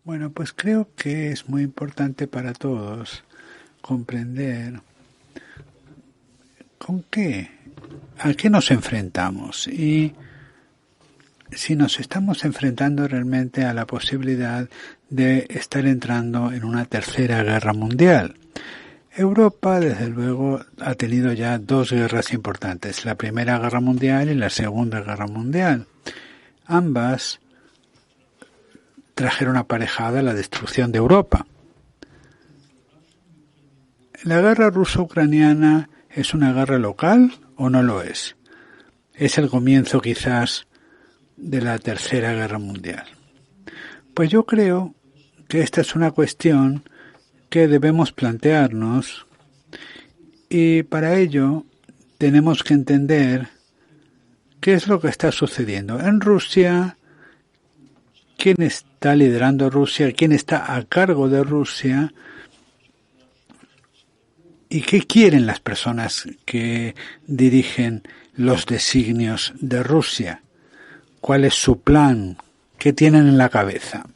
Bueno, pues creo que es muy importante para todos comprender a qué nos enfrentamos y si nos estamos enfrentando realmente a la posibilidad de estar entrando en una tercera guerra mundial. Europa, desde luego, ha tenido ya dos guerras importantes, la Primera Guerra Mundial y la Segunda Guerra Mundial. Ambas trajeron aparejada la destrucción de Europa. ¿La guerra ruso-ucraniana es una guerra local o no lo es? ¿Es el comienzo quizás de la Tercera Guerra Mundial? Pues yo creo que esta es una cuestión que debemos plantearnos y para ello tenemos que entender qué es lo que está sucediendo en Rusia, quién está liderando Rusia, quién está a cargo de Rusia y qué quieren las personas que dirigen los designios de Rusia, cuál es su plan, qué tienen en la cabeza.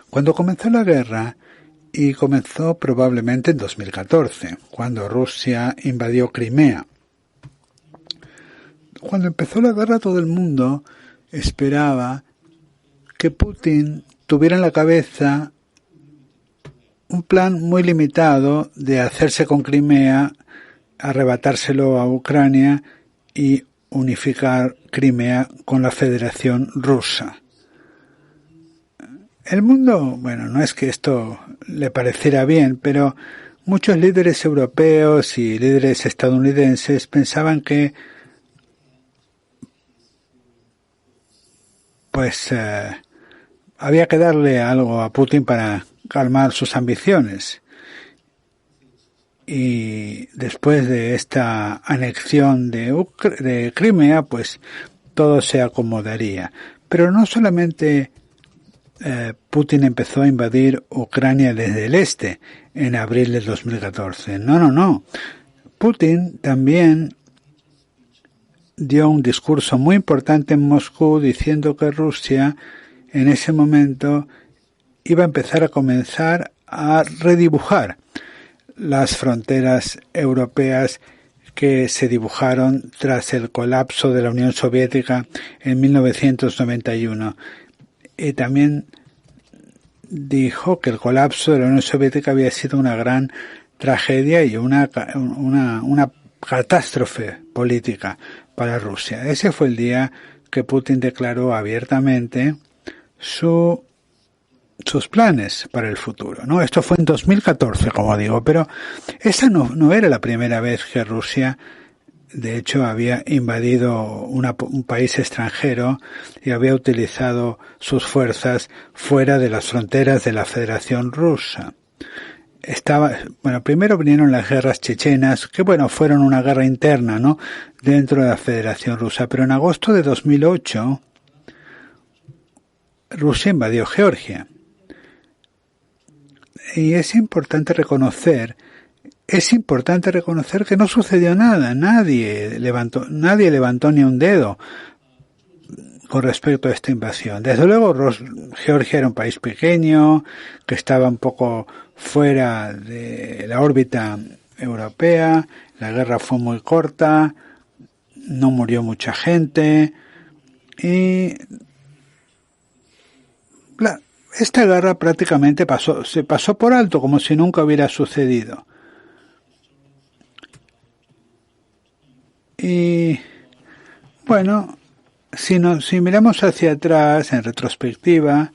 Cuando comenzó la guerra, y comenzó probablemente en 2014, cuando Rusia invadió Crimea. Cuando empezó la guerra todo el mundo esperaba que Putin tuviera en la cabeza un plan muy limitado de hacerse con Crimea, arrebatárselo a Ucrania y unificar Crimea con la Federación Rusa. El mundo, bueno, no es que esto le pareciera bien, pero muchos líderes europeos y líderes estadounidenses pensaban que había que darle algo a Putin para calmar sus ambiciones. Y después de esta anexión de Crimea, pues todo se acomodaría. Pero no solamente Putin empezó a invadir Ucrania desde el este en abril del 2014. No. Putin también dio un discurso muy importante en Moscú diciendo que Rusia en ese momento iba a comenzar a redibujar las fronteras europeas que se dibujaron tras el colapso de la Unión Soviética en 1991. Y también dijo que el colapso de la Unión Soviética había sido una gran tragedia y una catástrofe política para Rusia. Ese fue el día que Putin declaró abiertamente sus planes para el futuro, ¿no? Esto fue en 2014, como digo, pero esa no era la primera vez que Rusia, de hecho, había invadido un país extranjero y había utilizado sus fuerzas fuera de las fronteras de la Federación Rusa. Primero vinieron las guerras chechenas, que fueron una guerra interna, ¿no?, dentro de la Federación Rusa, pero en agosto de 2008 Rusia invadió Georgia. Y es importante reconocer que no sucedió nada, nadie levantó ni un dedo con respecto a esta invasión. Desde luego, Georgia era un país pequeño, que estaba un poco fuera de la órbita europea, la guerra fue muy corta, no murió mucha gente, y esta guerra prácticamente se pasó por alto, como si nunca hubiera sucedido. Y bueno, si miramos hacia atrás, en retrospectiva,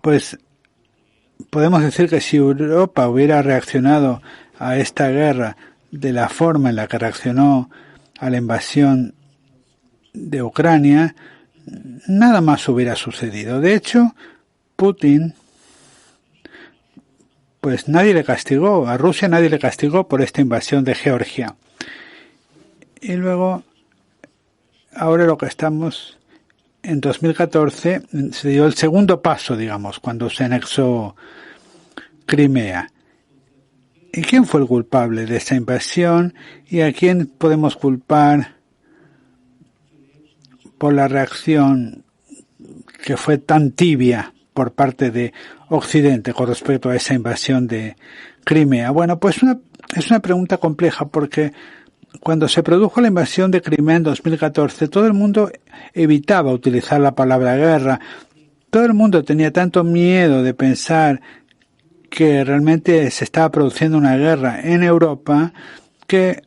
pues podemos decir que si Europa hubiera reaccionado a esta guerra de la forma en la que reaccionó a la invasión de Ucrania, nada más hubiera sucedido. De hecho, Putin, pues a Rusia nadie le castigó por esta invasión de Georgia. Y luego, ahora lo que estamos en 2014, se dio el segundo paso, digamos, cuando se anexó Crimea. ¿Y quién fue el culpable de esta invasión? ¿Y a quién podemos culpar por la reacción que fue tan tibia por parte de Occidente con respecto a esa invasión de Crimea? Bueno, pues es una pregunta compleja porque cuando se produjo la invasión de Crimea en 2014, todo el mundo evitaba utilizar la palabra guerra. Todo el mundo tenía tanto miedo de pensar que realmente se estaba produciendo una guerra en Europa que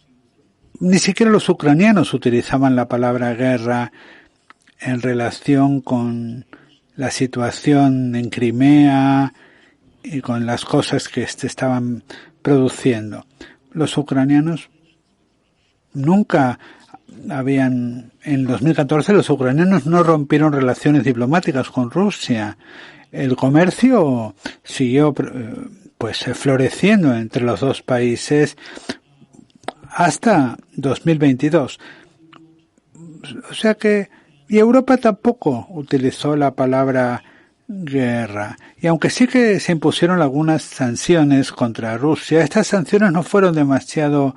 ni siquiera los ucranianos utilizaban la palabra guerra en relación con la situación en Crimea y con las cosas que se estaban produciendo. Los ucranianos nunca en 2014 los ucranianos no rompieron relaciones diplomáticas con Rusia. El comercio siguió pues floreciendo entre los dos países hasta 2022. O sea que, y Europa tampoco utilizó la palabra guerra. Y aunque sí que se impusieron algunas sanciones contra Rusia, estas sanciones no fueron demasiado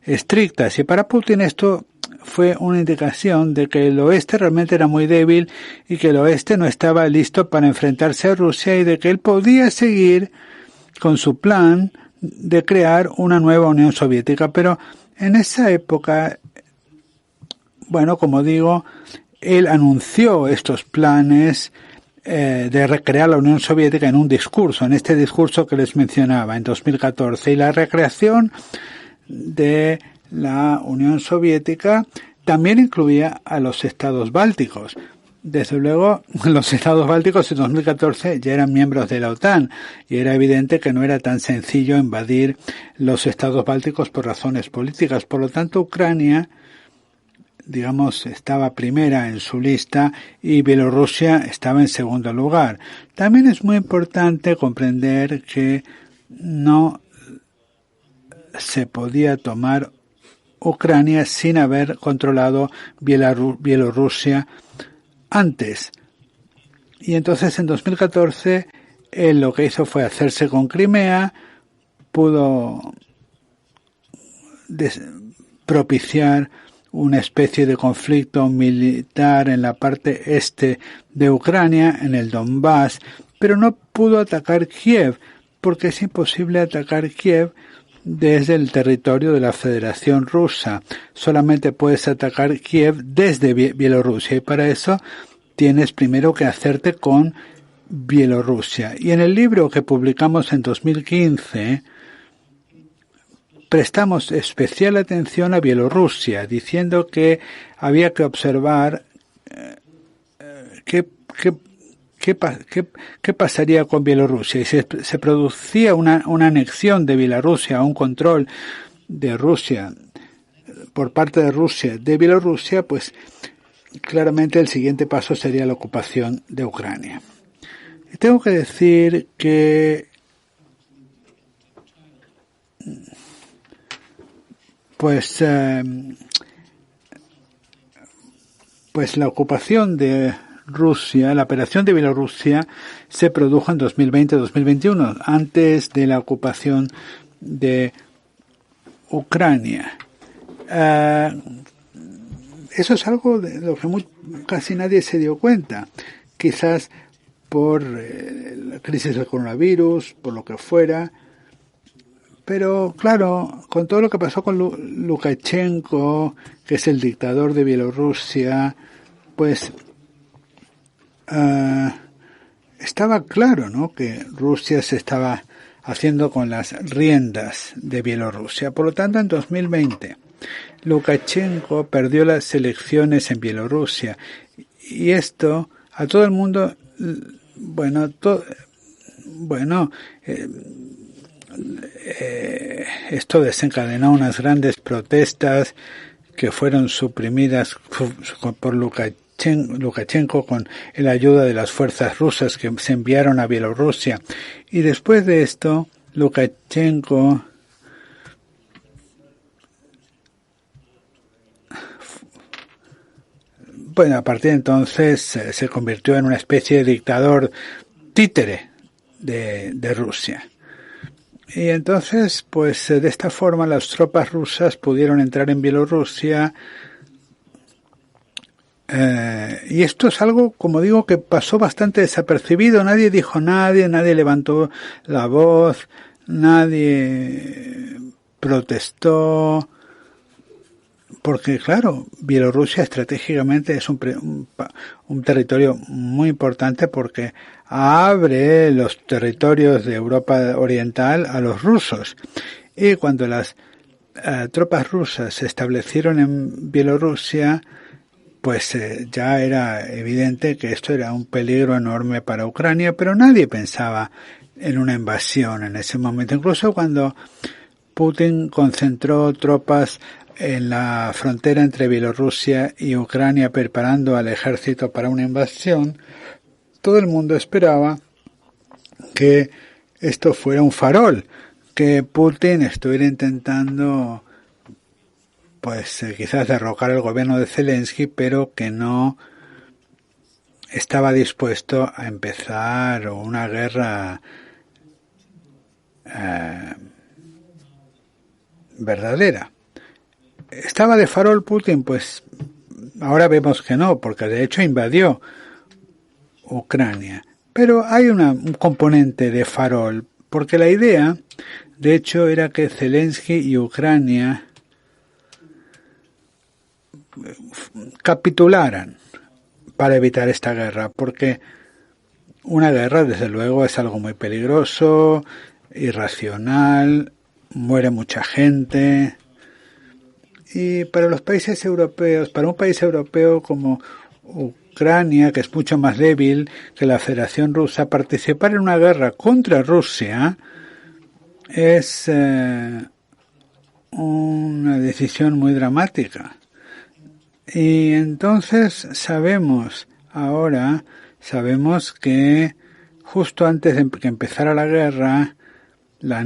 estrictas. Y para Putin esto fue una indicación de que el oeste realmente era muy débil y que el oeste no estaba listo para enfrentarse a Rusia y de que él podía seguir con su plan de crear una nueva Unión Soviética. Pero en esa época, bueno, como digo, él anunció estos planes de recrear la Unión Soviética en un discurso, en este discurso que les mencionaba en 2014. Y la recreación de la Unión Soviética también incluía a los estados bálticos. Desde luego, los estados bálticos en 2014 ya eran miembros de la OTAN y era evidente que no era tan sencillo invadir los estados bálticos por razones políticas. Por lo tanto, Ucrania, digamos, estaba primera en su lista y Bielorrusia estaba en segundo lugar. También es muy importante comprender que no se podía tomar Ucrania sin haber controlado Bielorrusia antes. Y entonces en 2014 él lo que hizo fue hacerse con Crimea, pudo propiciar una especie de conflicto militar en la parte este de Ucrania, en el Donbass, pero no pudo atacar Kiev, porque es imposible atacar Kiev desde el territorio de la Federación Rusa. Solamente puedes atacar Kiev desde Bielorrusia y para eso tienes primero que hacerte con Bielorrusia. Y en el libro que publicamos en 2015 prestamos especial atención a Bielorrusia, diciendo que había que observar ¿Qué pasaría con Bielorrusia? Y se producía una anexión de Bielorrusia, un control de Rusia, por parte de Rusia, de Bielorrusia, pues claramente el siguiente paso sería la ocupación de Ucrania. Y tengo que decir que pues la ocupación de Rusia, la operación de Bielorrusia se produjo en 2020-2021, antes de la ocupación de Ucrania. Eso es algo de lo que casi nadie se dio cuenta, quizás por la crisis del coronavirus, por lo que fuera, pero claro, con todo lo que pasó con Lukashenko, que es el dictador de Bielorrusia, pues estaba claro, ¿no?, que Rusia se estaba haciendo con las riendas de Bielorrusia. Por lo tanto, en 2020, Lukashenko perdió las elecciones en Bielorrusia y esto a todo el mundo, esto desencadenó unas grandes protestas que fueron suprimidas por Lukashenko con la ayuda de las fuerzas rusas que se enviaron a Bielorrusia. Y después de esto, Lukashenko a partir de entonces se convirtió en una especie de dictador títere de Rusia. Y entonces, pues de esta forma las tropas rusas pudieron entrar en Bielorrusia Y esto es algo, como digo, que pasó bastante desapercibido. Nadie dijo nadie levantó la voz, nadie protestó, porque claro, Bielorrusia estratégicamente es un territorio muy importante porque abre los territorios de Europa Oriental a los rusos. Y cuando las tropas rusas se establecieron en Bielorrusia, pues ya era evidente que esto era un peligro enorme para Ucrania, pero nadie pensaba en una invasión en ese momento. Incluso cuando Putin concentró tropas en la frontera entre Bielorrusia y Ucrania preparando al ejército para una invasión, todo el mundo esperaba que esto fuera un farol, que Putin estuviera intentando pues quizás derrocar el gobierno de Zelensky, pero que no estaba dispuesto a empezar una guerra verdadera. ¿Estaba de farol Putin? Pues ahora vemos que no, porque de hecho invadió Ucrania. Pero hay un componente de farol, porque la idea, de hecho, era que Zelensky y Ucrania capitularan para evitar esta guerra, porque una guerra, desde luego, es algo muy peligroso, irracional, muere mucha gente. Y para los países europeos, para un país europeo como Ucrania, que es mucho más débil que la Federación Rusa, participar en una guerra contra Rusia es una decisión muy dramática. Y entonces sabemos que justo antes de que empezara la guerra, la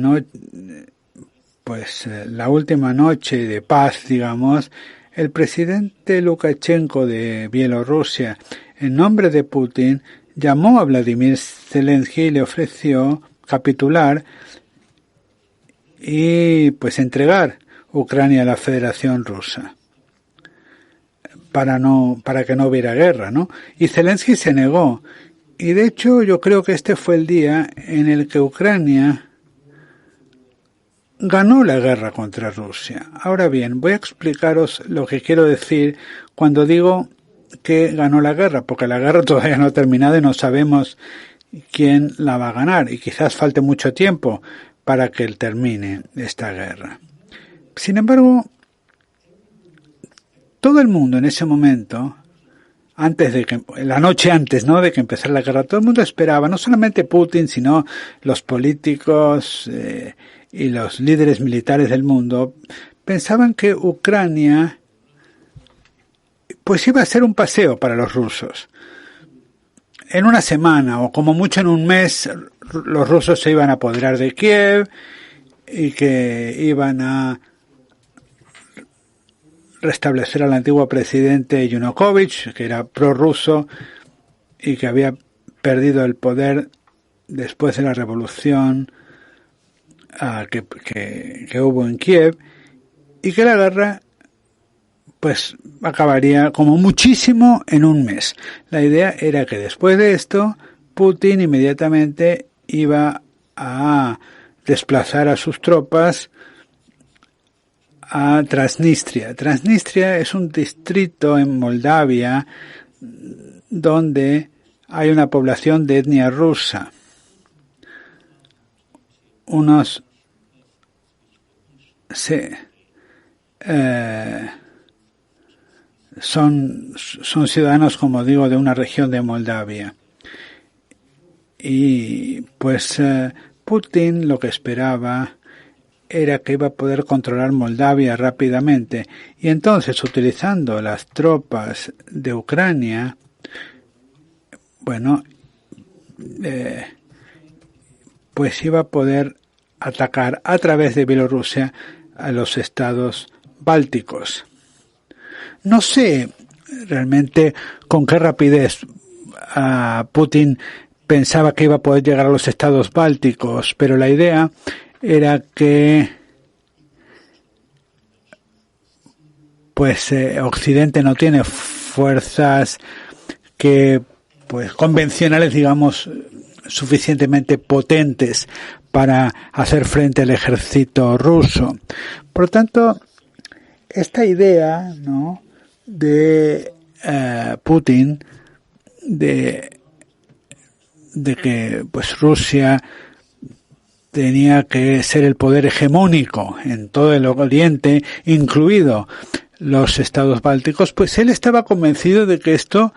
última noche de paz, digamos, el presidente Lukashenko de Bielorrusia, en nombre de Putin, llamó a Vladimir Zelensky y le ofreció capitular y pues entregar Ucrania a la Federación Rusa para que no hubiera guerra, ¿no? Y Zelensky se negó. Y de hecho yo creo que este fue el día en el que Ucrania ganó la guerra contra Rusia. Ahora bien, voy a explicaros lo que quiero decir cuando digo que ganó la guerra, porque la guerra todavía no ha terminado y no sabemos quién la va a ganar, y quizás falte mucho tiempo para que termine esta guerra. Sin embargo, todo el mundo en ese momento, la noche antes, ¿no?, de que empezara la guerra, todo el mundo esperaba, no solamente Putin, sino los políticos y los líderes militares del mundo, pensaban que Ucrania pues iba a ser un paseo para los rusos. En una semana o como mucho en un mes los rusos se iban a apoderar de Kiev y que iban a restablecer al antiguo presidente Yanukovych, que era prorruso y que había perdido el poder después de la revolución que hubo en Kiev, y que la guerra pues acabaría como muchísimo en un mes. La idea era que después de esto Putin inmediatamente iba a desplazar a sus tropas a Transnistria. Transnistria es un distrito en Moldavia donde hay una población de etnia rusa. Son ciudadanos, como digo, de una región de Moldavia. Y pues Putin lo que esperaba era que iba a poder controlar Moldavia rápidamente, y entonces, utilizando las tropas de Ucrania, pues iba a poder atacar a través de Bielorrusia a los estados bálticos. No sé realmente con qué rapidez Putin pensaba que iba a poder llegar a los estados bálticos, pero la idea era que Occidente no tiene fuerzas que, pues, convencionales, digamos, suficientemente potentes para hacer frente al ejército ruso. Por lo tanto, esta idea, ¿no?, de Putin de que, pues, Rusia tenía que ser el poder hegemónico en todo el Oriente, incluido los estados bálticos, pues él estaba convencido de que esto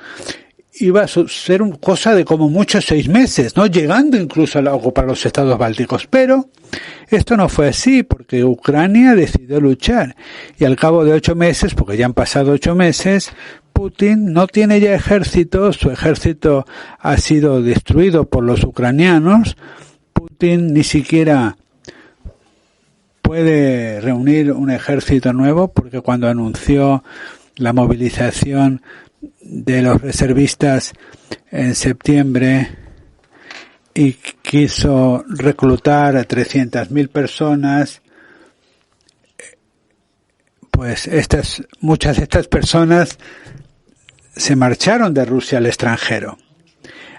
iba a ser una cosa de como mucho 6 meses, ¿no?, llegando incluso a ocupar los estados bálticos. Pero esto no fue así, porque Ucrania decidió luchar. Y al cabo de 8 meses, porque ya han pasado 8 meses, Putin no tiene ya ejército, su ejército ha sido destruido por los ucranianos. Putin ni siquiera puede reunir un ejército nuevo, porque cuando anunció la movilización de los reservistas en septiembre y quiso reclutar a 300.000 personas, pues muchas de estas personas se marcharon de Rusia al extranjero.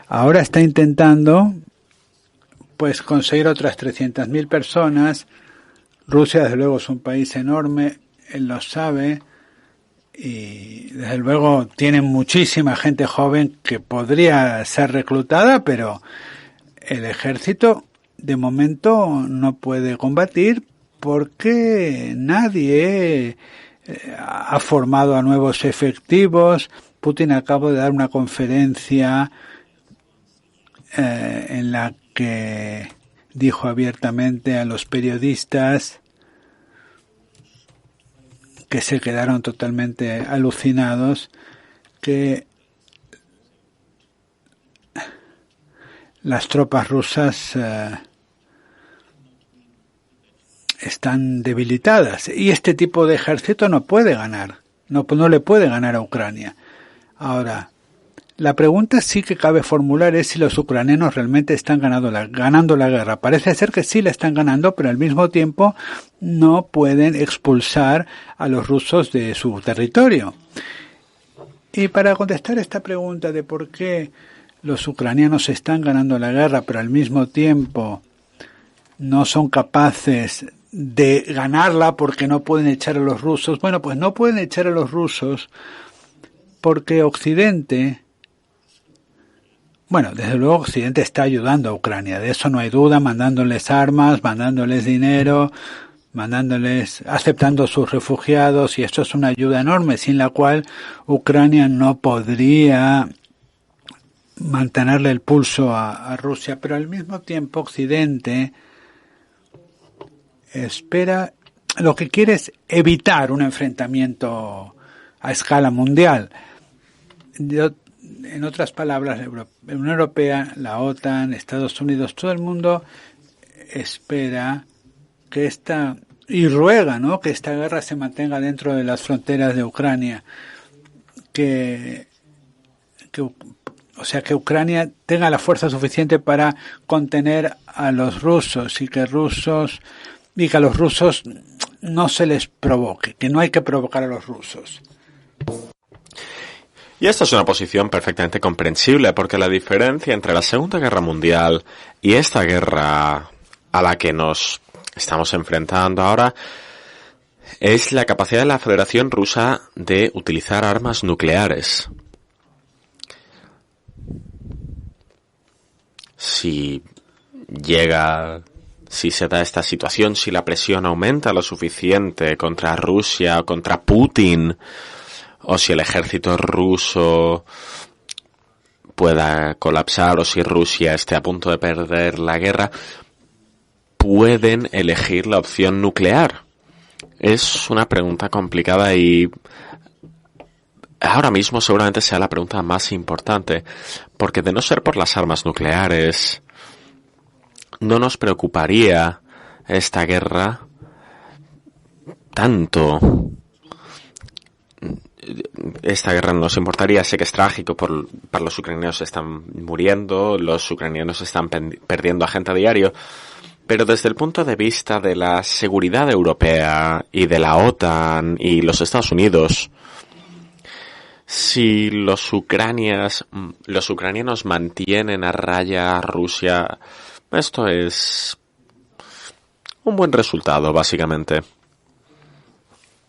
Ahora está intentando, pues, conseguir otras 300.000 personas. Rusia, desde luego, es un país enorme, él lo sabe, y desde luego tienen muchísima gente joven que podría ser reclutada, pero el ejército de momento no puede combatir porque nadie ha formado a nuevos efectivos. Putin acaba de dar una conferencia en la que dijo abiertamente a los periodistas que se quedaron totalmente alucinados, que las tropas rusas están debilitadas y este tipo de ejército no puede ganar, no le puede ganar a Ucrania. Ahora, la pregunta sí que cabe formular es si los ucranianos realmente están ganando la guerra. Parece ser que sí la están ganando, pero al mismo tiempo no pueden expulsar a los rusos de su territorio. Y para contestar esta pregunta de por qué los ucranianos están ganando la guerra, pero al mismo tiempo no son capaces de ganarla porque no pueden echar a los rusos, bueno, pues no pueden echar a los rusos porque Occidente, bueno, desde luego Occidente está ayudando a Ucrania, de eso no hay duda, mandándoles armas, mandándoles dinero, aceptando sus refugiados, y esto es una ayuda enorme, sin la cual Ucrania no podría mantenerle el pulso a Rusia, pero al mismo tiempo Occidente espera, lo que quiere es evitar un enfrentamiento a escala mundial. En otras palabras, la Unión Europea, la OTAN, Estados Unidos, todo el mundo espera que y ruega, ¿no?, que esta guerra se mantenga dentro de las fronteras de Ucrania, o sea, que Ucrania tenga la fuerza suficiente para contener a los rusos y que a los rusos no se les provoque, que no hay que provocar a los rusos. Y esta es una posición perfectamente comprensible, porque la diferencia entre la Segunda Guerra Mundial y esta guerra a la que nos estamos enfrentando ahora es la capacidad de la Federación Rusa de utilizar armas nucleares. Si se da esta situación, si la presión aumenta lo suficiente contra Rusia o contra Putin, o si el ejército ruso pueda colapsar, o si Rusia esté a punto de perder la guerra, pueden elegir la opción nuclear. Es una pregunta complicada y ahora mismo seguramente sea la pregunta más importante, porque de no ser por las armas nucleares, no nos preocuparía esta guerra tanto. Esta guerra no nos importaría. Sé que es trágico, para los ucranianos están muriendo, los ucranianos están perdiendo a gente a diario, pero desde el punto de vista de la seguridad europea y de la OTAN y los Estados Unidos, Si los ucranianos mantienen a raya a Rusia, esto es un buen resultado, básicamente.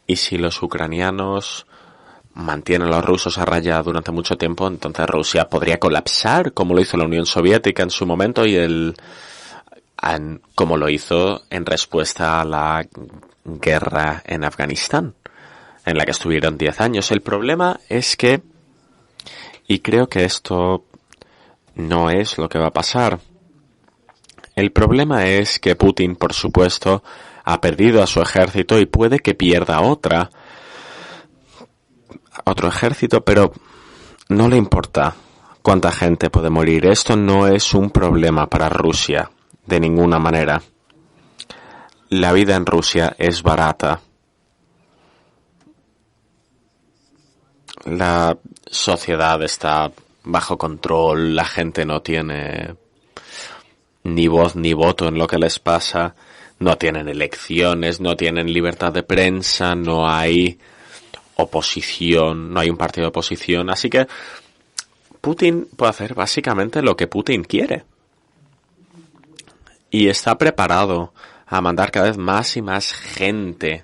Y si los ucranianos mantienen a los rusos a raya durante mucho tiempo, entonces Rusia podría colapsar, como lo hizo la Unión Soviética en su momento y como lo hizo en respuesta a la guerra en Afganistán, en la que estuvieron 10 años. El problema es que, y creo que esto no es lo que va a pasar, el problema es que Putin, por supuesto, ha perdido a su ejército y puede que pierda otro ejército, pero no le importa cuánta gente puede morir. Esto no es un problema para Rusia, de ninguna manera. La vida en Rusia es barata. La sociedad está bajo control, la gente no tiene ni voz ni voto en lo que les pasa, no tienen elecciones, no tienen libertad de prensa, no hay oposición, no hay un partido de oposición, así que Putin puede hacer básicamente lo que Putin quiere. Y está preparado a mandar cada vez más y más gente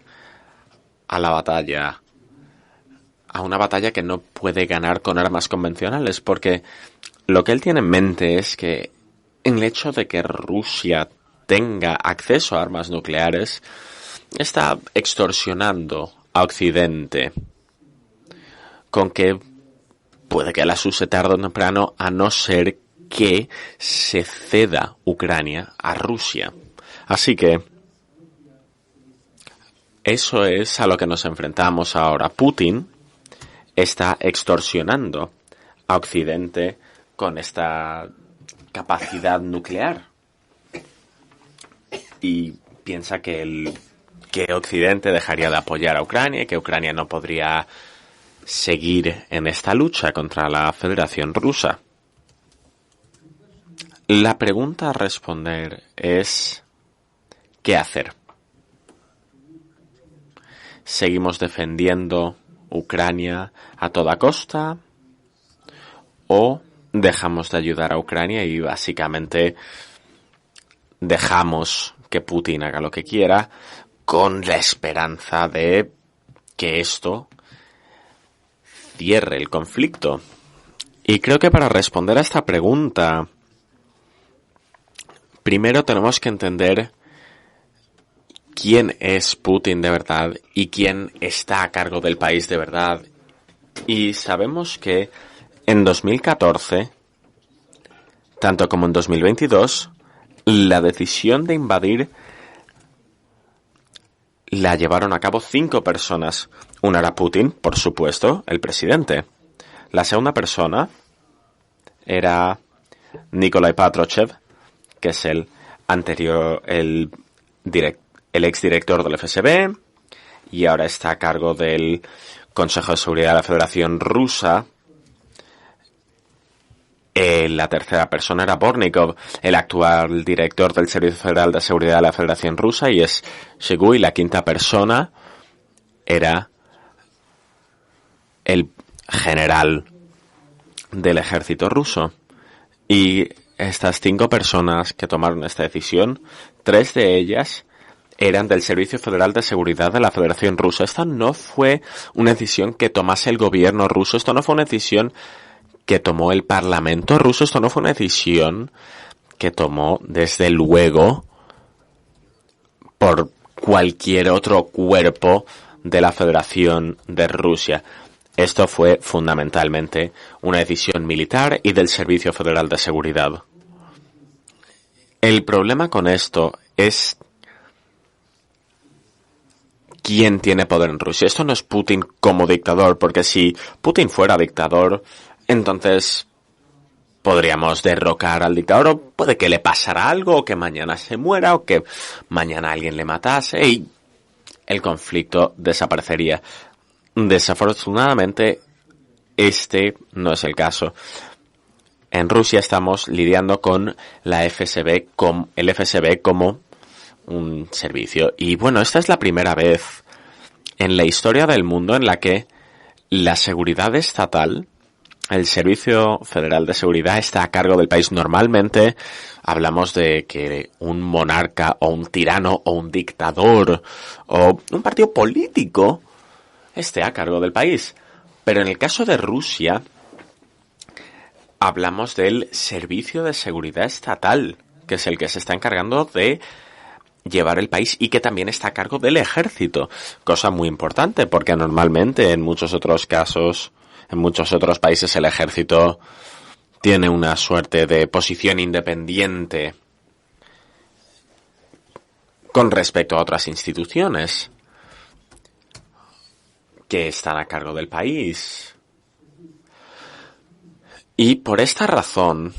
a la batalla, a una batalla que no puede ganar con armas convencionales, porque lo que él tiene en mente es que en el hecho de que Rusia tenga acceso a armas nucleares, está extorsionando a Occidente con que puede que las use tarde o temprano, a no ser que se ceda Ucrania a Rusia. Así que eso es a lo que nos enfrentamos ahora. Putin está extorsionando a Occidente con esta capacidad nuclear y piensa que Occidente dejaría de apoyar a Ucrania y que Ucrania no podría seguir en esta lucha contra la Federación Rusa. La pregunta a responder es ¿qué hacer? ¿Seguimos defendiendo Ucrania a toda costa o dejamos de ayudar a Ucrania y básicamente dejamos que Putin haga lo que quiera con la esperanza de que esto cierre el conflicto? Y creo que para responder a esta pregunta, primero tenemos que entender quién es Putin de verdad y quién está a cargo del país de verdad. Y sabemos que en 2014, tanto como en 2022, la decisión de invadir la llevaron a cabo 5 personas. Una era Putin, por supuesto, el presidente. La segunda persona era Nikolai Patrushev, que es el exdirector del FSB y ahora está a cargo del Consejo de Seguridad de la Federación Rusa. La tercera persona era Bornikov, el actual director del Servicio Federal de Seguridad de la Federación Rusa, y es Shoigu, y la quinta persona era el general del ejército ruso. Y estas 5 personas que tomaron esta decisión, 3 de ellas eran del Servicio Federal de Seguridad de la Federación Rusa. Esta no fue una decisión que tomase el gobierno ruso, esto no fue una decisión que tomó el Parlamento ruso, esto no fue una decisión que tomó, desde luego, por cualquier otro cuerpo de la Federación de Rusia. Esto fue fundamentalmente una decisión militar y del Servicio Federal de Seguridad. El problema con esto es quién tiene poder en Rusia. Esto no es Putin como dictador, porque si Putin fuera dictador, entonces podríamos derrocar al dictador, o puede que le pasara algo, o que mañana se muera, o que mañana alguien le matase y el conflicto desaparecería. Desafortunadamente, este no es el caso. En Rusia estamos lidiando con el FSB como un servicio. Y bueno, esta es la primera vez en la historia del mundo en la que la seguridad estatal, el Servicio Federal de Seguridad, está a cargo del país. Normalmente hablamos de que un monarca o un tirano o un dictador o un partido político esté a cargo del país. Pero en el caso de Rusia, hablamos del Servicio de Seguridad Estatal, que es el que se está encargando de llevar el país y que también está a cargo del ejército. Cosa muy importante porque normalmente en muchos otros casos, en muchos otros países, el ejército tiene una suerte de posición independiente con respecto a otras instituciones que están a cargo del país. Y por esta razón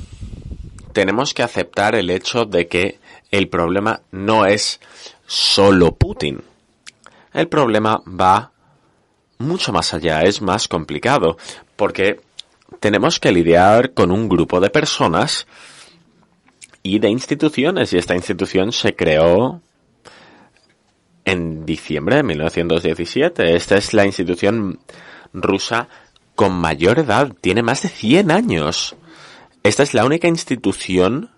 tenemos que aceptar el hecho de que el problema no es solo Putin. El problema va mucho más allá, es más complicado, porque tenemos que lidiar con un grupo de personas y de instituciones, y esta institución se creó en diciembre de 1917. Esta es la institución rusa con mayor edad, tiene más de 100 años. Esta es la única institución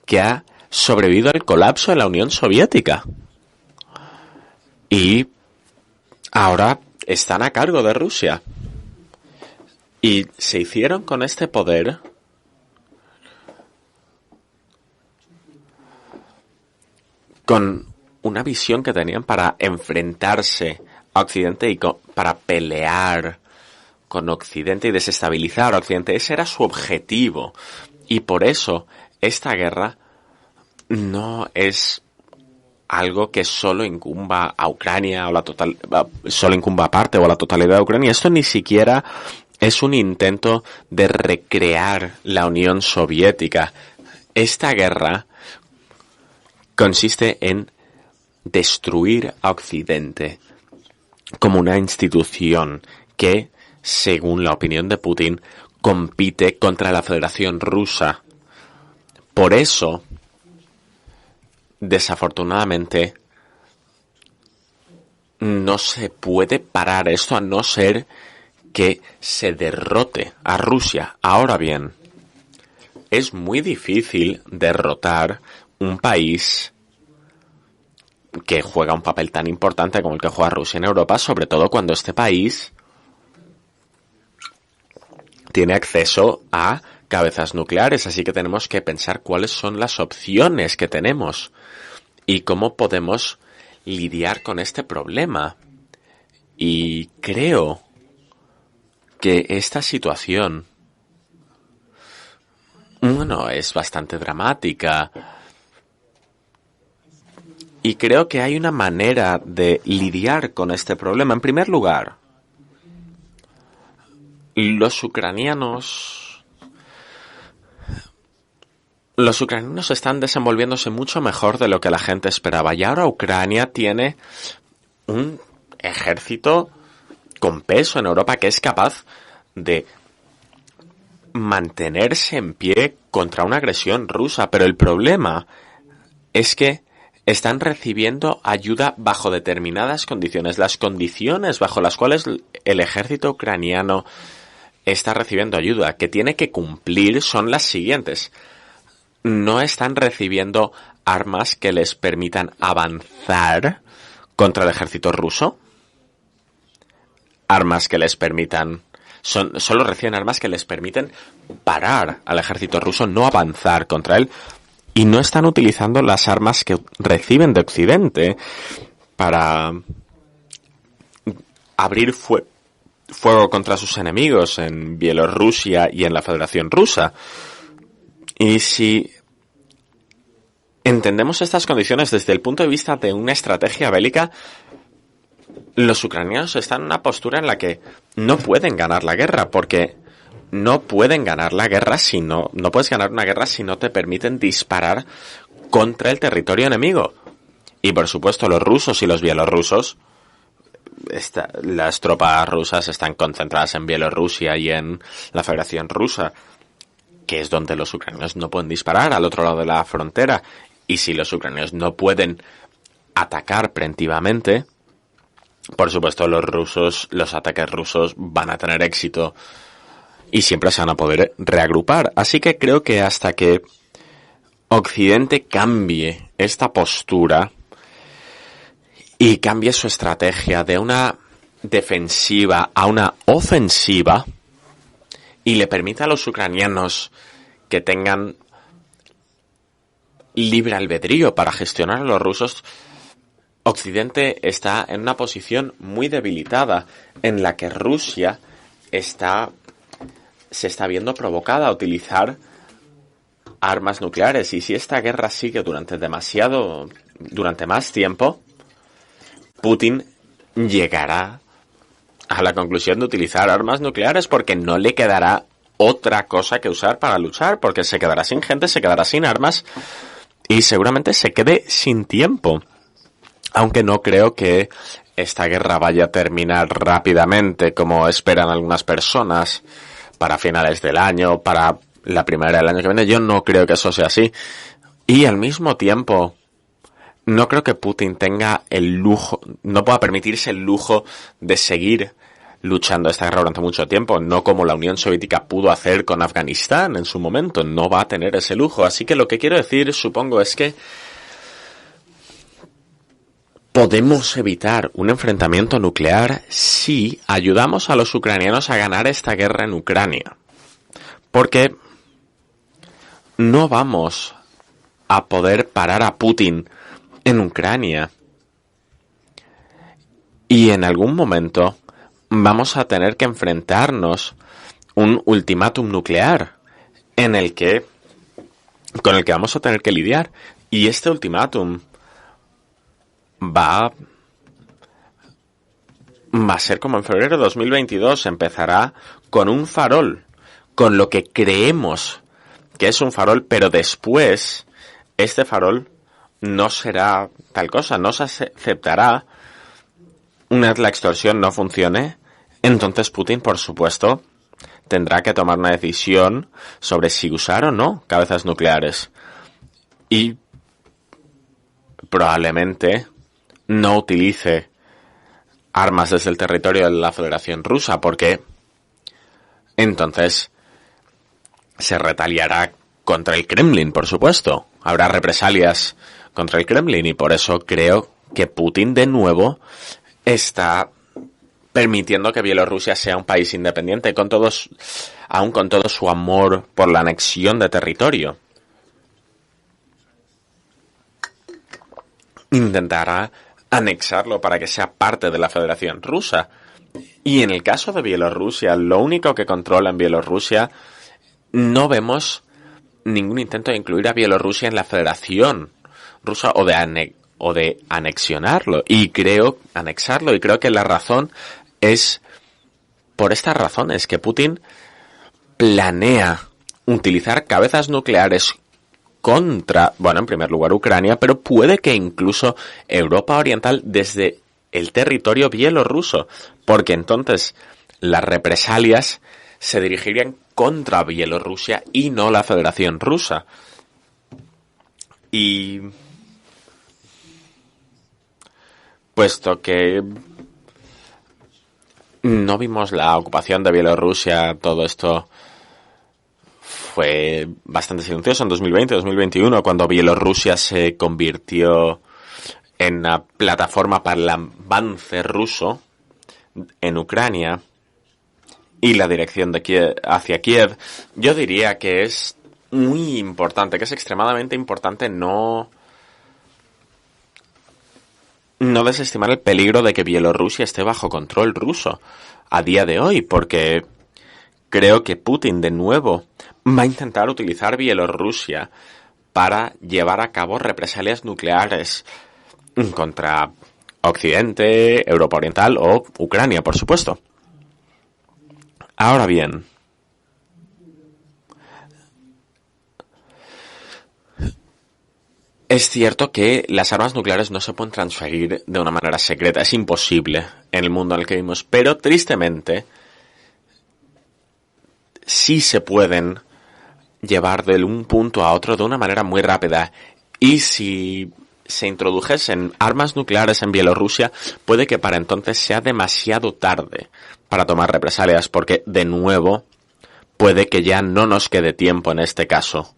que ha sobrevivido al colapso de la Unión Soviética. Y ahora están a cargo de Rusia. Y se hicieron con este poder con una visión que tenían para enfrentarse a Occidente y para pelear con Occidente y desestabilizar a Occidente. Ese era su objetivo. Y por eso esta guerra no es algo que solo incumba a Ucrania o solo incumba a parte o a la totalidad de Ucrania. Esto ni siquiera es un intento de recrear la Unión Soviética. Esta guerra consiste en destruir a Occidente como una institución que, según la opinión de Putin, compite contra la Federación Rusa. Por eso, desafortunadamente, no se puede parar esto a no ser que se derrote a Rusia. Ahora bien, es muy difícil derrotar un país que juega un papel tan importante como el que juega Rusia en Europa, sobre todo cuando este país tiene acceso a cabezas nucleares, así que tenemos que pensar cuáles son las opciones que tenemos y cómo podemos lidiar con este problema. Y creo que esta situación, bueno, es bastante dramática. Y creo que hay una manera de lidiar con este problema. En primer lugar, los ucranianos están desenvolviéndose mucho mejor de lo que la gente esperaba. Y ahora Ucrania tiene un ejército con peso en Europa que es capaz de mantenerse en pie contra una agresión rusa. Pero el problema es que están recibiendo ayuda bajo determinadas condiciones. Las condiciones bajo las cuales el ejército ucraniano está recibiendo ayuda que tiene que cumplir son las siguientes. No están recibiendo armas que les permitan avanzar contra el ejército ruso. Armas que les permitan... Solo reciben armas que les permiten parar al ejército ruso, no avanzar contra él. Y no están utilizando las armas que reciben de Occidente para abrir fuego contra sus enemigos en Bielorrusia y en la Federación Rusa. Y si entendemos estas condiciones desde el punto de vista de una estrategia bélica, los ucranianos están en una postura en la que no pueden ganar la guerra, porque no pueden ganar la guerra no puedes ganar una guerra si no te permiten disparar contra el territorio enemigo. Y por supuesto los rusos y los bielorrusos, las tropas rusas están concentradas en Bielorrusia y en la Federación Rusa, que es donde los ucranianos no pueden disparar, al otro lado de la frontera. Y si los ucranianos no pueden atacar preventivamente, por supuesto, los ataques rusos van a tener éxito y siempre se van a poder reagrupar. Así que creo que hasta que Occidente cambie esta postura y cambie su estrategia de una defensiva a una ofensiva y le permita a los ucranianos que tengan libre albedrío para gestionar a los rusos, Occidente está en una posición muy debilitada en la que Rusia se está viendo provocada a utilizar armas nucleares, y si esta guerra sigue durante más tiempo, Putin llegará a la conclusión de utilizar armas nucleares porque no le quedará otra cosa que usar para luchar, porque se quedará sin gente, se quedará sin armas y seguramente se quede sin tiempo. Aunque no creo que esta guerra vaya a terminar rápidamente como esperan algunas personas para finales del año, para la primavera del año que viene. Yo no creo que eso sea así. Y al mismo tiempo, no creo que Putin tenga el lujo, no pueda permitirse el lujo de seguir luchando esta guerra durante mucho tiempo, no como la Unión Soviética pudo hacer con Afganistán en su momento. No va a tener ese lujo. Así que lo que quiero decir, supongo, es que podemos evitar un enfrentamiento nuclear si ayudamos a los ucranianos a ganar esta guerra en Ucrania. Porque no vamos a poder parar a Putin en Ucrania. Y en algún momento vamos a tener que enfrentarnos un ultimátum nuclear con el que vamos a tener que lidiar. Y este ultimátum va a ser como en febrero de 2022. Empezará con un farol, con lo que creemos que es un farol, pero después este farol no será tal cosa, no se aceptará. Una vez la extorsión no funcione, entonces Putin, por supuesto, tendrá que tomar una decisión sobre si usar o no cabezas nucleares. Y probablemente no utilice armas desde el territorio de la Federación Rusa, porque entonces se retaliará contra el Kremlin, por supuesto. Habrá represalias contra el Kremlin y por eso creo que Putin de nuevo está permitiendo que Bielorrusia sea un país independiente, aún con todo su amor por la anexión de territorio. Intentará anexarlo para que sea parte de la Federación Rusa. Y en el caso de Bielorrusia, lo único que controla en Bielorrusia, no vemos ningún intento de incluir a Bielorrusia en la Federación Rusa o de anexionarlo. Y creo que la razón es por estas razones, que Putin planea utilizar cabezas nucleares contra, en primer lugar Ucrania, pero puede que incluso Europa Oriental desde el territorio bielorruso, porque entonces las represalias se dirigirían contra Bielorrusia y no la Federación Rusa. Y puesto que no vimos la ocupación de Bielorrusia, todo esto fue bastante silencioso en 2020-2021, cuando Bielorrusia se convirtió en una plataforma para el avance ruso en Ucrania y la dirección de Kiev, hacia Kiev. Yo diría que es muy importante, que es extremadamente importante no desestimar el peligro de que Bielorrusia esté bajo control ruso a día de hoy, porque creo que Putin de nuevo va a intentar utilizar Bielorrusia para llevar a cabo represalias nucleares contra Occidente, Europa Oriental o Ucrania, por supuesto. Ahora bien, es cierto que las armas nucleares no se pueden transferir de una manera secreta, es imposible en el mundo en el que vivimos, pero tristemente sí se pueden llevar de un punto a otro de una manera muy rápida. Y si se introdujesen armas nucleares en Bielorrusia, puede que para entonces sea demasiado tarde para tomar represalias, porque, de nuevo, puede que ya no nos quede tiempo en este caso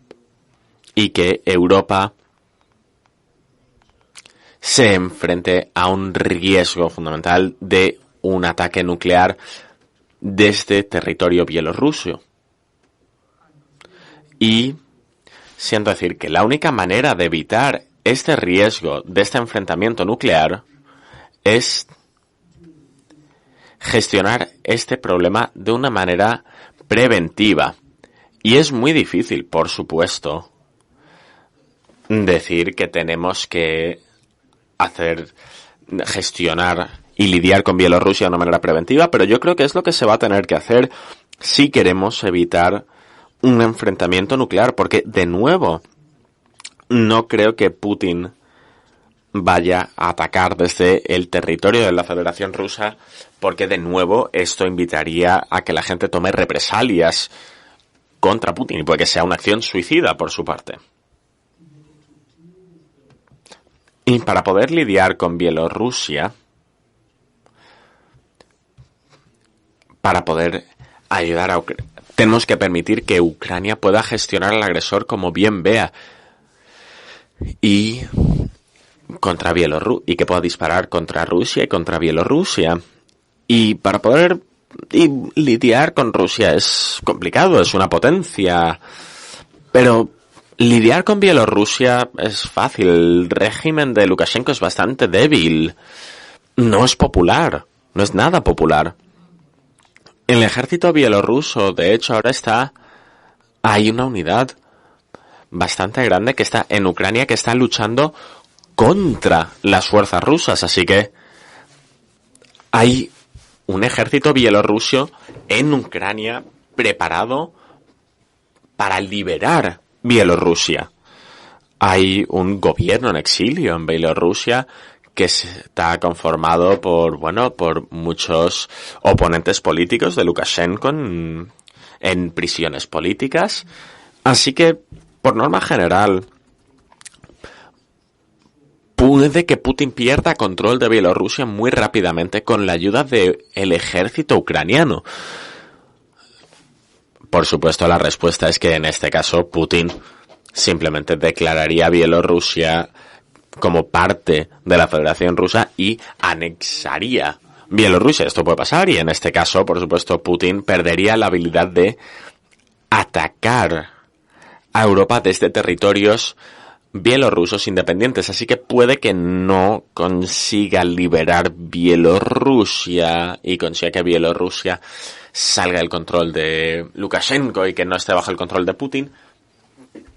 y que Europa se enfrente a un riesgo fundamental de un ataque nuclear desde territorio bielorruso. Y siento decir que la única manera de evitar este riesgo de este enfrentamiento nuclear es gestionar este problema de una manera preventiva. Y es muy difícil, por supuesto, decir que tenemos que gestionar y lidiar con Bielorrusia de una manera preventiva, pero yo creo que es lo que se va a tener que hacer si queremos evitar un enfrentamiento nuclear, porque, de nuevo, no creo que Putin vaya a atacar desde el territorio de la Federación Rusa, porque, de nuevo, esto invitaría a que la gente tome represalias contra Putin y puede que sea una acción suicida por su parte. Y para poder lidiar con Bielorrusia, para poder ayudar a Ucrania, tenemos que permitir que Ucrania pueda gestionar al agresor como bien vea y contra Bielorrusia, y que pueda disparar contra Rusia y contra Bielorrusia. Y para poder lidiar con Rusia es complicado, es una potencia, pero lidiar con Bielorrusia es fácil. El régimen de Lukashenko es bastante débil, no es popular, no es nada popular. El ejército bielorruso, de hecho, ahora hay una unidad bastante grande que está en Ucrania que está luchando contra las fuerzas rusas, así que hay un ejército bielorruso en Ucrania preparado para liberar Bielorrusia. Hay un gobierno en exilio en Bielorrusia que está conformado por muchos oponentes políticos de Lukashenko en prisiones políticas. Así que, por norma general, puede que Putin pierda control de Bielorrusia muy rápidamente con la ayuda del ejército ucraniano. Por supuesto, la respuesta es que en este caso Putin simplemente declararía Bielorrusia como parte de la Federación Rusa y anexaría Bielorrusia. Esto puede pasar y en este caso, por supuesto, Putin perdería la habilidad de atacar a Europa desde territorios bielorrusos independientes. Así que puede que no consiga liberar Bielorrusia y consiga que Bielorrusia salga del control de Lukashenko y que no esté bajo el control de Putin,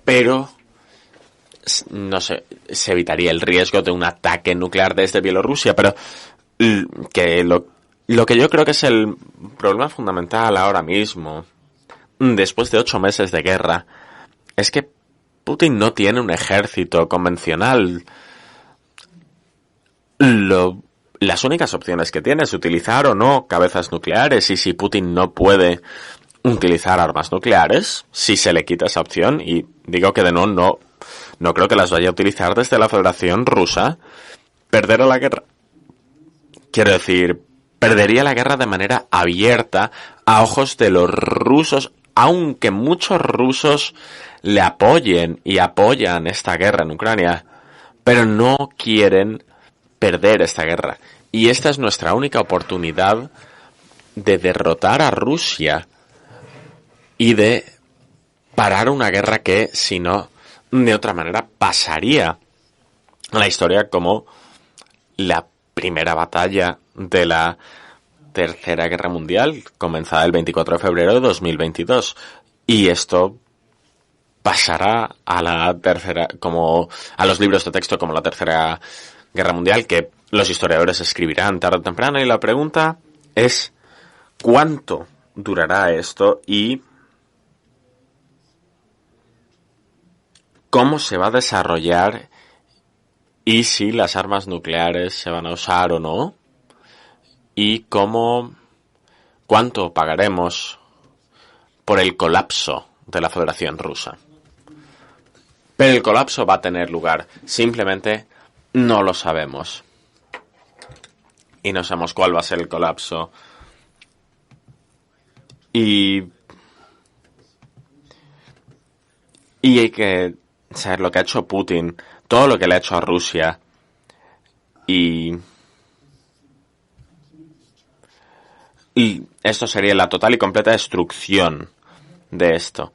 pero no sé, se evitaría el riesgo de un ataque nuclear desde Bielorrusia, pero que lo que yo creo que es el problema fundamental ahora mismo, después de 8 meses de guerra, es que Putin no tiene un ejército convencional. Las únicas opciones que tiene es utilizar o no cabezas nucleares, y si Putin no puede utilizar armas nucleares, si se le quita esa opción, y digo que de nuevo no creo que las vaya a utilizar desde la Federación Rusa, perderá la guerra. Quiero decir, perdería la guerra de manera abierta a ojos de los rusos, aunque muchos rusos le apoyen y apoyan esta guerra en Ucrania, pero no quieren perder esta guerra. Y esta es nuestra única oportunidad de derrotar a Rusia y de parar una guerra que, si no, de otra manera pasaría a la historia como la primera batalla de la Tercera Guerra Mundial, comenzada el 24 de febrero de 2022. Y esto pasará a la tercera, como a los libros de texto como la Tercera Guerra Mundial, que los historiadores escribirán tarde o temprano. Y la pregunta es, ¿cuánto durará esto y cómo se va a desarrollar, y si las armas nucleares se van a usar o no, y cuánto pagaremos por el colapso de la Federación Rusa? Pero el colapso va a tener lugar, simplemente No lo sabemos. Y no sabemos cuál va a ser el colapso. Y hay que saber lo que ha hecho Putin, todo lo que le ha hecho a Rusia. Y esto sería la total y completa destrucción de esto.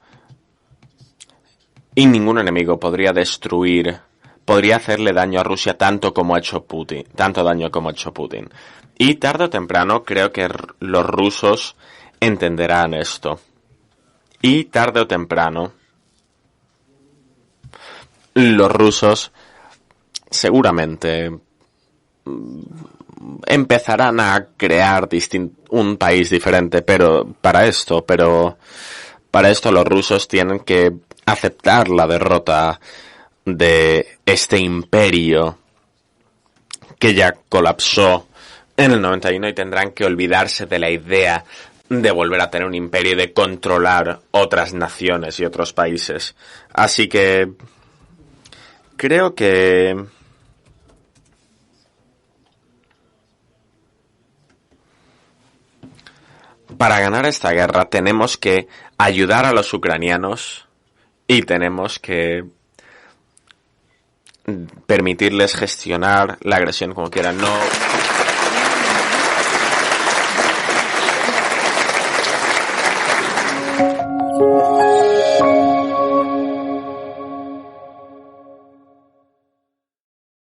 Y ningún enemigo podría hacerle daño a Rusia tanto daño como ha hecho Putin. Y tarde o temprano creo que los rusos entenderán esto. Y tarde o temprano los rusos seguramente empezarán a crear un país diferente, pero para esto los rusos tienen que aceptar la derrota de este imperio que ya colapsó en el 91 y tendrán que olvidarse de la idea de volver a tener un imperio y de controlar otras naciones y otros países. Así que creo que para ganar esta guerra tenemos que ayudar a los ucranianos y tenemos que permitirles gestionar la agresión como quieran. No